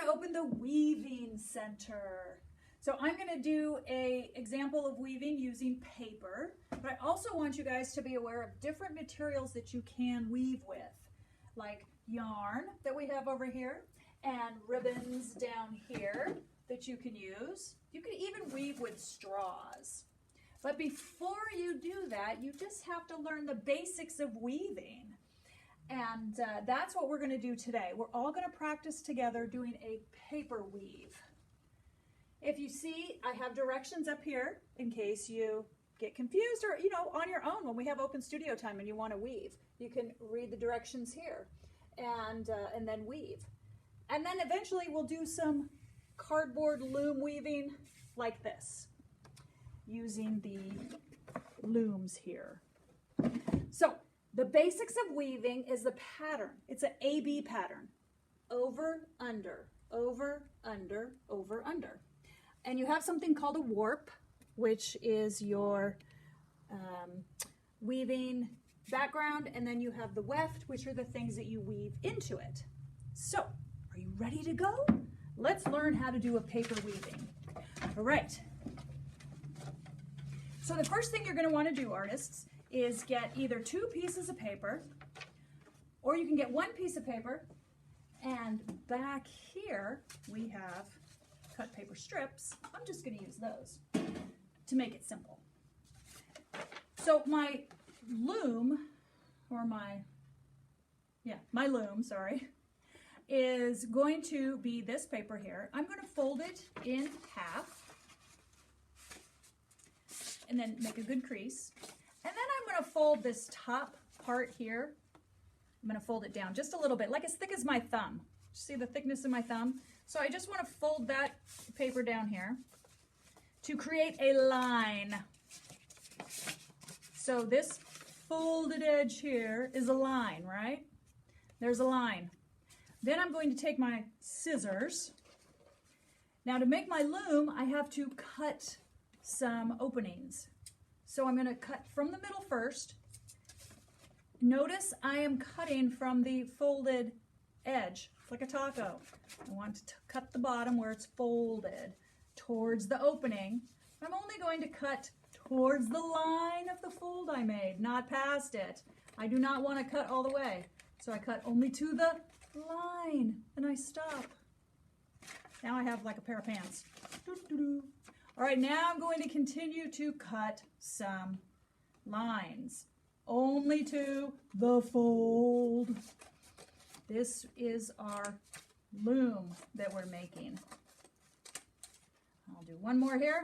open the weaving center. So I'm going to do an example of weaving using paper, but I also want you guys to be aware of different materials that you can weave with, like yarn that we have over here and ribbons down here that you can use. You can even weave with straws. But before you do that, you just have to learn the basics of weaving. And that's what we're going to do today. We're all going to practice together doing a paper weave. If you see, I have directions up here in case you get confused or, on your own when we have open studio time and you want to weave. You can read the directions here and then weave. And then eventually we'll do some cardboard loom weaving like this, using the looms here. So the basics of weaving is the pattern. It's an A-B pattern. Over, under, over, under, over, under. And you have something called a warp, which is your weaving background, and then you have the weft, which are the things that you weave into it. So, are you ready to go? Let's learn how to do a paper weaving. All right. So the first thing you're going to want to do, artists, is get either 2 pieces of paper, or you can get 1 piece of paper, and back here we have cut paper strips. I'm just going to use those to make it simple. So my loom, or my loom, sorry, is going to be this paper here. I'm going to fold it in half and then make a good crease. And then I'm going to fold this top part here. I'm going to fold it down just a little bit, like as thick as my thumb. See the thickness of my thumb? So I just want to fold that paper down here to create a line. So this folded edge here is a line, right? There's a line. Then I'm going to take my scissors. Now to make my loom, I have to cut some openings. So I'm going to cut from the middle first. Notice I am cutting from the folded edge, like a taco. I want to cut the bottom where it's folded towards the opening. I'm only going to cut towards the line of the fold I made, not past it. I do not want to cut all the way. So I cut only to the line and I stop. Now I have like a pair of pants. All right, now I'm going to continue to cut some lines, only to the fold. This is our loom that we're making. I'll do one more here.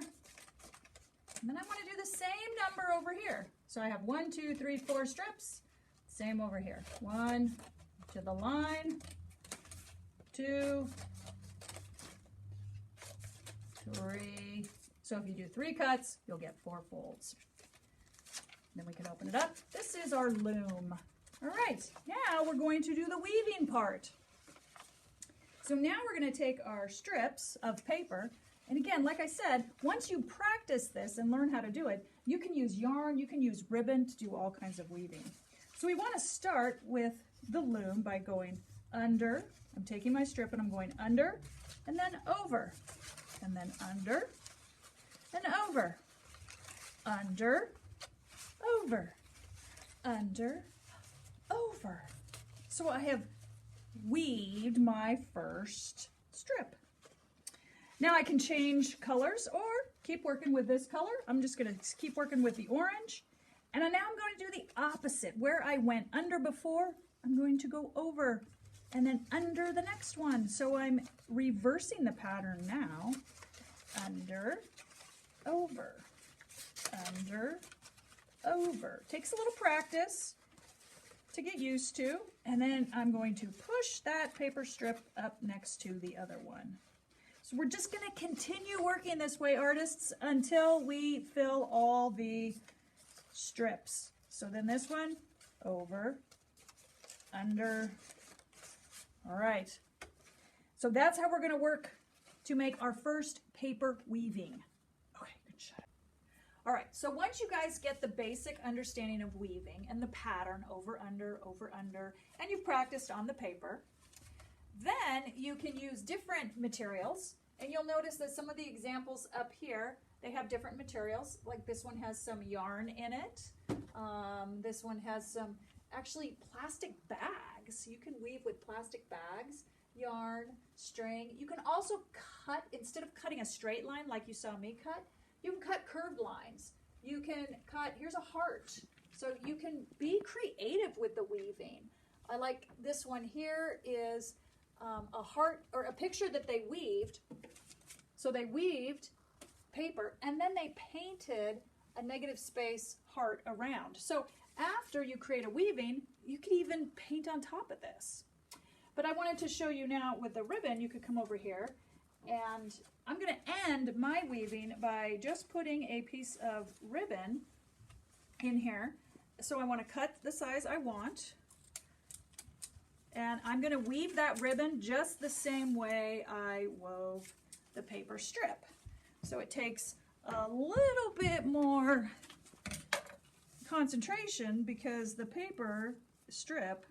And then I want to do the same number over here. So I have 1, 2, 3, 4 strips. Same over here. 1 to the line, 2, 3. So if you do 3 cuts, you'll get 4 folds. Then we can open it up. This is our loom. All right, now we're going to do the weaving part. So now we're going to take our strips of paper, and again, like I said, once you practice this and learn how to do it, you can use yarn, you can use ribbon to do all kinds of weaving. So we want to start with the loom by going under. I'm taking my strip and I'm going under, and then over, and then under, and over, under, over, under, over. So I have weaved my first strip. Now I can change colors or keep working with this color. I'm just going to keep working with the orange. And now I'm going to do the opposite. Where I went under before, I'm going to go over and then under the next one. So I'm reversing the pattern now. Under, over, under, over. Takes a little practice to get used to. And then I'm going to push that paper strip up next to the other one. So we're just going to continue working this way, artists, until we fill all the strips. So then this one, over, under. All right. So that's how we're going to work to make our first paper weaving. Okay, good shot. All right, so once you guys get the basic understanding of weaving and the pattern over, under, and you've practiced on the paper, Then you can use different materials, and you'll notice that some of the examples up here, they have different materials. Like this one has some yarn in it. This one has some actually plastic bags. You can weave with plastic bags, yarn, string. You can also cut, instead of cutting a straight line like you saw me cut, you can cut curved lines. You can cut, here's a heart. So you can be creative with the weaving. I like this one here is a heart, or a picture that they weaved. So they weaved paper and then they painted a negative space heart around. So after you create a weaving, you could even paint on top of this. But I wanted to show you now with the ribbon, you could come over here, and I'm going to end my weaving by just putting a piece of ribbon in here. So I want to cut the size I want, and I'm going to weave that ribbon just the same way I wove the paper strip. So it takes a little bit more concentration because the paper strip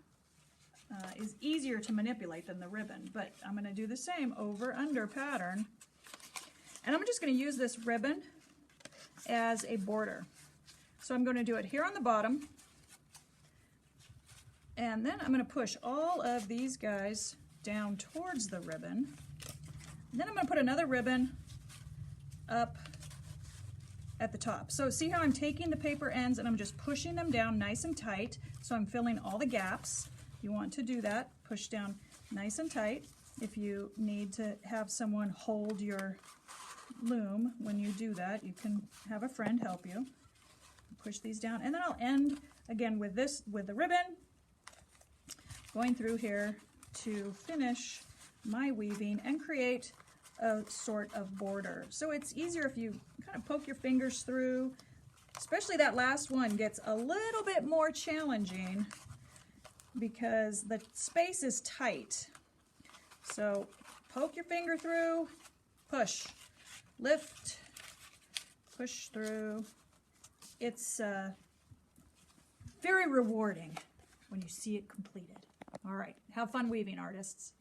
is easier to manipulate than the ribbon, but I'm going to do the same over under pattern, and I'm just going to use this ribbon as a border. So I'm going to do it here on the bottom, and then I'm going to push all of these guys down towards the ribbon. And then I'm going to put another ribbon up at the top. So see how I'm taking the paper ends and I'm just pushing them down nice and tight, so I'm filling all the gaps. You want to do that, push down nice and tight. If you need to have someone hold your loom when you do that, you can have a friend help you. Push these down, and then I'll end again with the ribbon, going through here to finish my weaving and create a sort of border. So it's easier if you kind of poke your fingers through, especially that last one gets a little bit more challenging because the space is tight. So poke your finger through, push, lift, push through. It's very rewarding when you see it completed. All right, have fun weaving, artists.